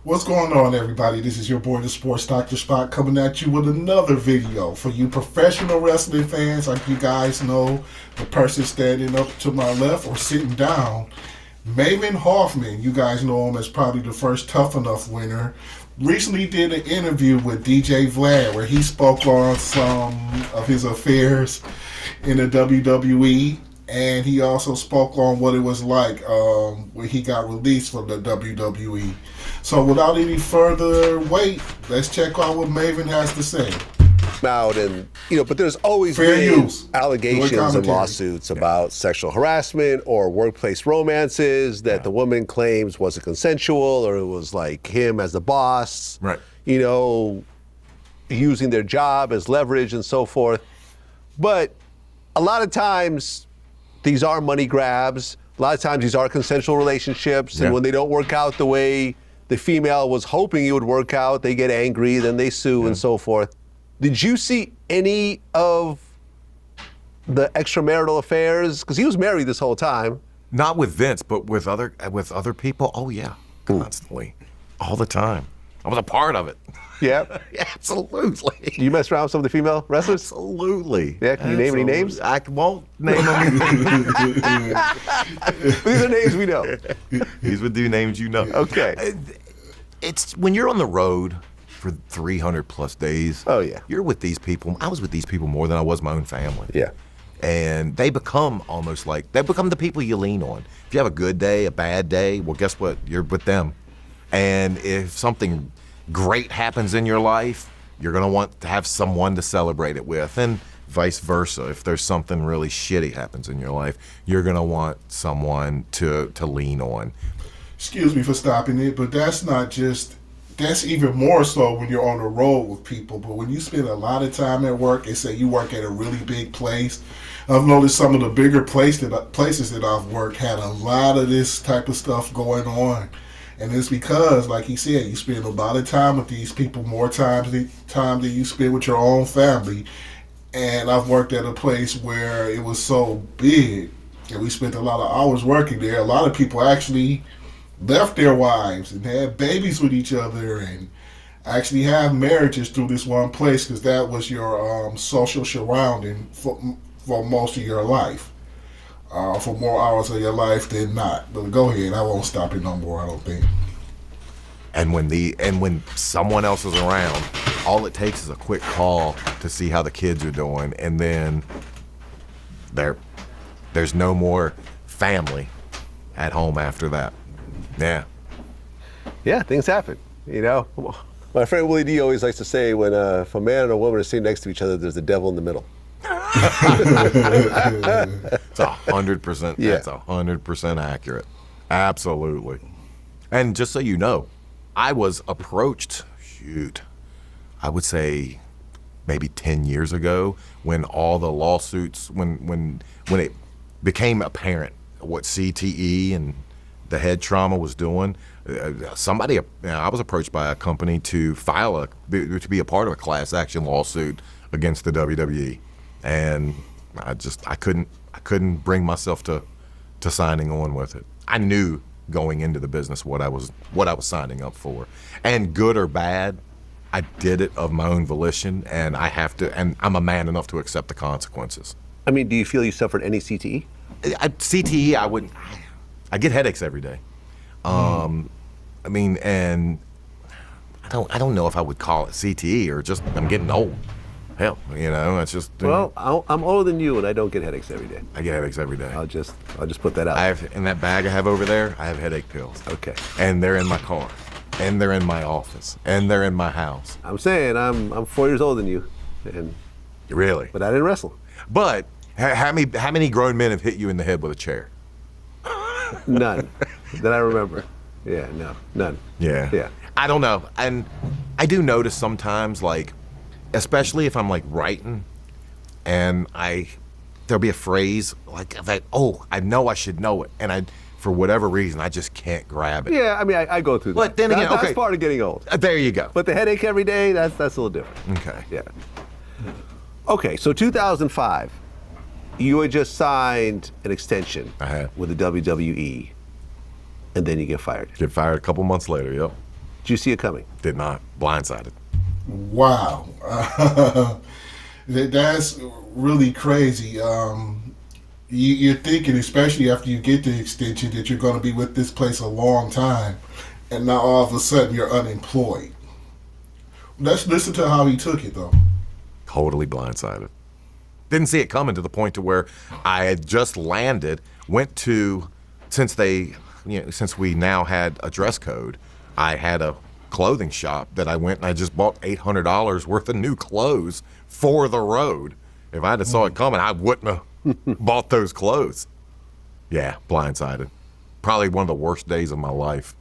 What's going on, everybody? This is your boy, the Sports Doctor Spot, coming at you with another video. For you professional wrestling fans, like you guys know, the person standing up to my left or sitting down, Maven Huffman, you guys know him as probably the first Tough Enough winner, recently did an interview with DJ Vlad where he spoke on some of his affairs in the WWE. And he also spoke on what it was like when he got released from the WWE. So without any further wait, let's check out what Maven has to say. Out and but there's always Fair been use. allegations and lawsuits about sexual harassment or workplace romances that the woman claims wasn't consensual, or it was like him as the boss, right? Using their job as leverage and so forth. But a lot of times these are money grabs. A lot of times these are consensual relationships, and when they don't work out the way the female was hoping it would work out, they get angry, then they sue and so forth. Did you see any of the extramarital affairs? Because he was married this whole time. Not with Vince, but with other people. Oh yeah, constantly, all the time. I was a part of it. Yeah, absolutely. Do you mess around with some of the female wrestlers? Absolutely. Yeah. Can you name any names? I won't name them. These are names we know. These would do names you know. Okay. It's when you're on the road for 300 plus days. Oh yeah. You're with these people. I was with these people more than I was my own family. Yeah. And they become almost like, they become the people you lean on. If you have a good day, a bad day, well, guess what? You're with them. And if something great happens in your life, you're going to want to have someone to celebrate it with, and vice versa. If there's something really shitty happens in your life, you're going to want someone to lean on. Excuse me for stopping it, but that's even more so when you're on the road with people. But when you spend a lot of time at work and say you work at a really big place, I've noticed some of the bigger places that I've worked had a lot of this type of stuff going on. And it's because, like he said, you spend a lot of time with these people, more time than you spend with your own family. And I've worked at a place where it was so big, and we spent a lot of hours working there. A lot of people actually left their wives and had babies with each other and actually have marriages through this one place because that was your social surrounding for most of your life. For more hours of your life than not. But go ahead, I won't stop it no more, I don't think. And when someone else is around, all it takes is a quick call to see how the kids are doing, and then there's no more family at home after that. Yeah. Yeah, things happen. My friend Willie D always likes to say, when if a man and a woman are sitting next to each other, there's the devil in the middle. It's 100%. Yeah. That's 100% accurate. Absolutely. And just so you know, I was approached, I would say maybe 10 years ago, when all the lawsuits, when it became apparent what CTE and the head trauma was doing. I was approached by a company to to be a part of a class action lawsuit against the WWE. And I couldn't bring myself to signing on with it. I knew going into the business what I was signing up for, and good or bad, I did it of my own volition, and and I'm a man enough to accept the consequences. I mean, do you feel you suffered any CTE? CTE, I get headaches every day. I mean, and I don't know if I would call it CTE or just I'm getting old. Hell, it's just. Well, I'm older than you, and I don't get headaches every day. I get headaches every day. I'll just put that out. I have in that bag I have over there. I have headache pills. Okay. And they're in my car, and they're in my office, and they're in my house. I'm saying I'm 4 years older than you, and really. But I didn't wrestle. But how many grown men have hit you in the head with a chair? None that I remember. Yeah, no, none. Yeah. I don't know, and I do notice sometimes, like, especially if I'm like writing, and there'll be a phrase like, oh, I know I should know it, and for whatever reason I just can't grab it. Yeah, I mean I go through that. But then again, that's part of getting old. There you go. But the headache every day, that's a little different. Okay. Yeah. Okay, so 2005, you had just signed an extension with the WWE, and then you get fired. Get fired a couple months later, yep. Did you see it coming? Did not. Blindsided. Wow. That's really crazy. You're thinking, especially after you get the extension, that you're going to be with this place a long time, and now all of a sudden you're unemployed. Let's listen to how he took it, though. Totally blindsided. Didn't see it coming to the point to where I had just landed, went to, since we now had a dress code, I had a clothing shop that I went and I just bought $800 worth of new clothes for the road. If I'd have saw it coming, I wouldn't have bought those clothes. Yeah, blindsided. Probably one of the worst days of my life.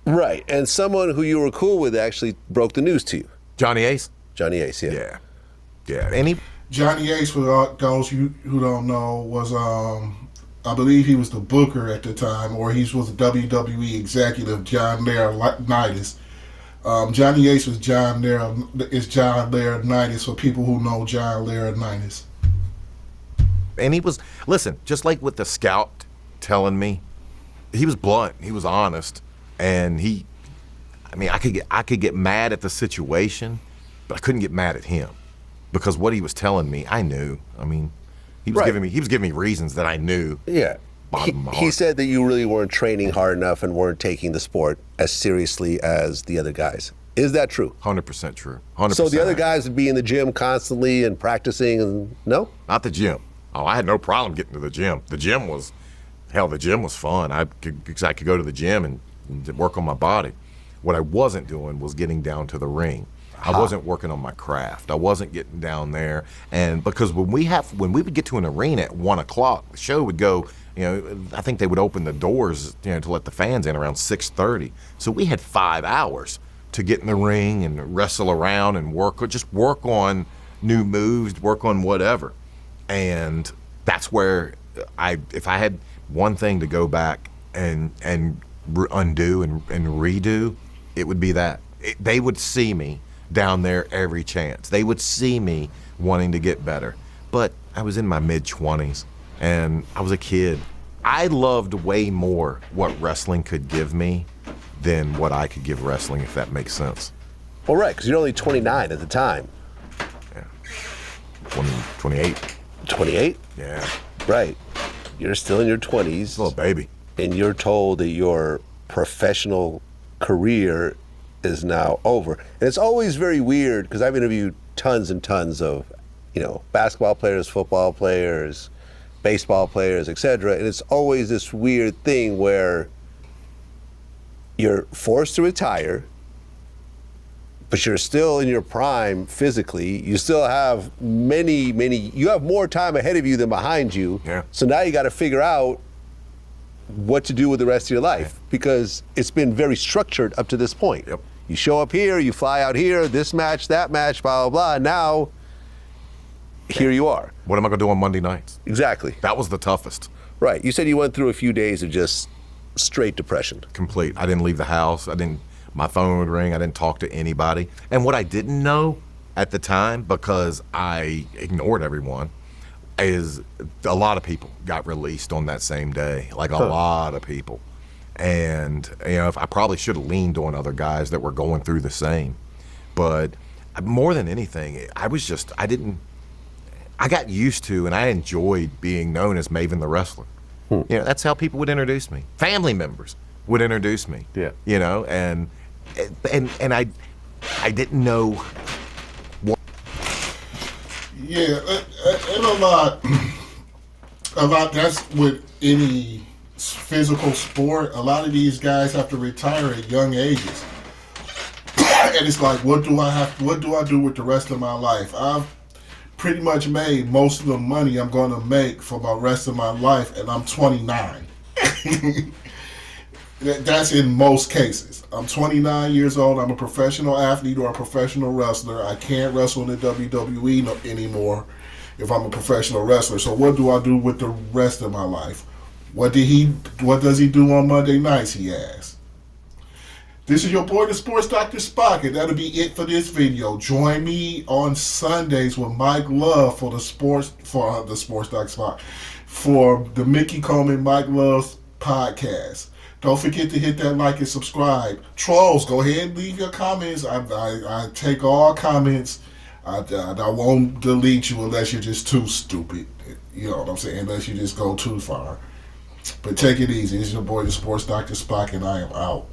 Right, and someone who you were cool with actually broke the news to you. Johnny Ace? Johnny Ace, yeah. Yeah. Yeah. Johnny Ace, for those who don't know, was I believe he was the booker at the time, or he was the WWE executive, John Laurinaitis. Johnny Ace was John Laurinaitis for people who know John Laurinaitis. And he was, listen, just like with the scout telling me, he was blunt, he was honest, and I could get mad at the situation, but I couldn't get mad at him because what he was telling me, I knew. I mean, he was giving me reasons that I knew. Yeah. Bottom of my He heart. said that you really weren't training hard enough and weren't taking the sport as seriously as the other guys. Is that true? 100% true. 100%. So the other guys would be in the gym constantly and practicing, and no? Not the gym. Oh, I had no problem getting to the gym. The gym was fun. I could go to the gym and work on my body. What I wasn't doing was getting down to the ring. I wasn't working on my craft. I wasn't getting down there. And because when we would get to an arena at 1 o'clock, the show would go, I think they would open the doors, to let the fans in around 6:30. So we had 5 hours to get in the ring and wrestle around and work on new moves, work on whatever. And that's where if I had one thing to go back and undo and redo, it would be that. They would see me down there every chance. They would see me wanting to get better. But I was in my mid-20s, and I was a kid. I loved way more what wrestling could give me than what I could give wrestling, if that makes sense. Well, right, because you're only 29 at the time. Yeah. 28. 28? Yeah. Right. You're still in your 20s. Little baby. And you're told that your professional career is now over. And it's always very weird because I've interviewed tons and tons of, basketball players, football players, baseball players, etc. And it's always this weird thing where you're forced to retire, but you're still in your prime physically. You still have you have more time ahead of you than behind you. Yeah. So now you got to figure out what to do with the rest of your life because it's been very structured up to this point. Yep. You show up here, you fly out here, this match, that match, blah, blah, blah. And now, here you are. What am I going to do on Monday nights? Exactly. That was the toughest. Right. You said you went through a few days of just straight depression. Complete. I didn't leave the house. My phone would ring. I didn't talk to anybody. And what I didn't know at the time, because I ignored everyone, is a lot of people got released on that same day. Like a lot of people. And, if I probably should have leaned on other guys that were going through the same. But more than anything, I got used to and I enjoyed being known as Maven the Wrestler. That's how people would introduce me. Family members would introduce me. Yeah. And I didn't know what. Yeah, and a lot. That's with any physical sport. A lot of these guys have to retire at young ages, and it's like, what do I do with the rest of my life? I've pretty much made most of the money I'm going to make for my rest of my life, and I'm 29. That's in most cases. I'm 29 years old. I'm a professional athlete or a professional wrestler. I can't wrestle in the WWE anymore if I'm a professional wrestler. So what do I do with the rest of my life? What does he do on Monday nights, he asked. This is your boy, the Sports Dr. Spock, and that'll be it for this video. Join me on Sundays with Mike Love for the Sports Dr. Spock, for the Mickey Coleman Mike Love podcast. Don't forget to hit that like and subscribe. Trolls, go ahead and leave your comments. I take all comments. I won't delete you unless you're just too stupid. You know what I'm saying? Unless you just go too far. But take it easy. It's your boy, the Sports Doctor Spock, and I am out.